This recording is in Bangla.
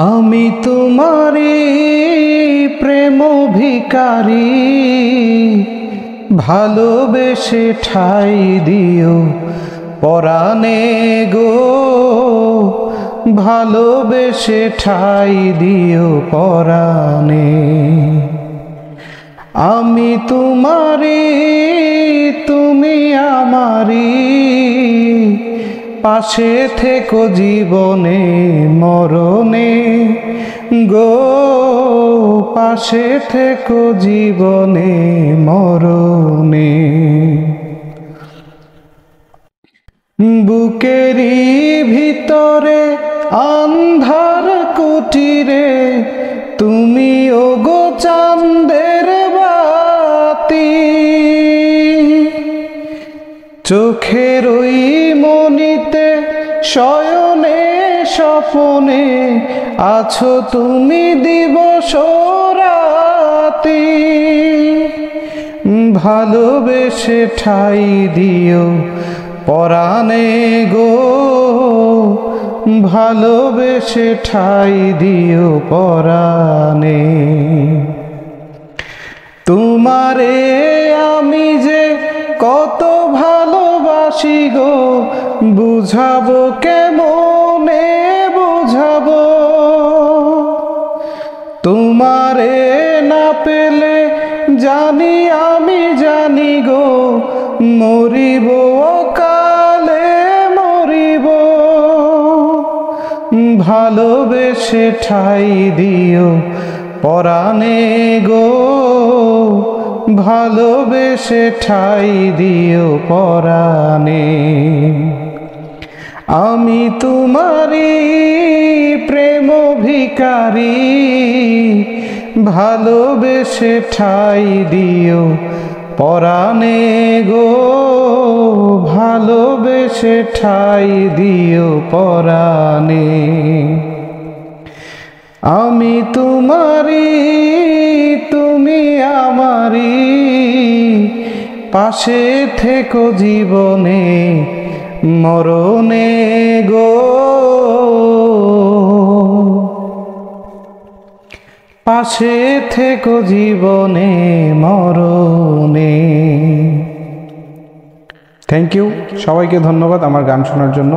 আমি তোমারি প্রেম ভিখারি, ভালোবেসে ঠাই দিও পরাণে গো, ভালোবেসে ঠাই দিও পরাণে। আমি তোমারি তুমি আমারি, পাশে থেকো জীবনে মরণে গো, পাশে থেকো জীবনে মরণে। বুকেরই ভিতরে আন্ধার কুটিরে তুমি ওগো চাঁদের বাতি, চোখের ওই মনিতে শয়নে স্বপনে আছো তুমি দিবস রাতি। ভালোবেসে ঠাই দিও পরাণে গো, ভালোবেসে ঠাই দিও পরাণে। তোমারে আমি যে কত ভালোবাসি গো, বুঝাবো কেমনে বুঝাবো। তোমারে না পেলে জানি আমি জানি গো, মরিব কালে মরিব। ভালোবেসে ঠাই দিও পরাণে গো, ভালোবেসে ঠাই দিও পরাণে। আমি তোমারি প্রেম ভিখারি, ভালোবেসে ঠাই দিও পরাণে গো, ভালোবেসে ঠাই দিও পরাণে। আমি তোমারি তুমি আমারি, পাশে থেকো জীবনে মরণে গো, পাশে থেকো জীবনে মরণে। থ্যাংক ইউ, সবাইকে ধন্যবাদ আমার গান শোনার জন্য।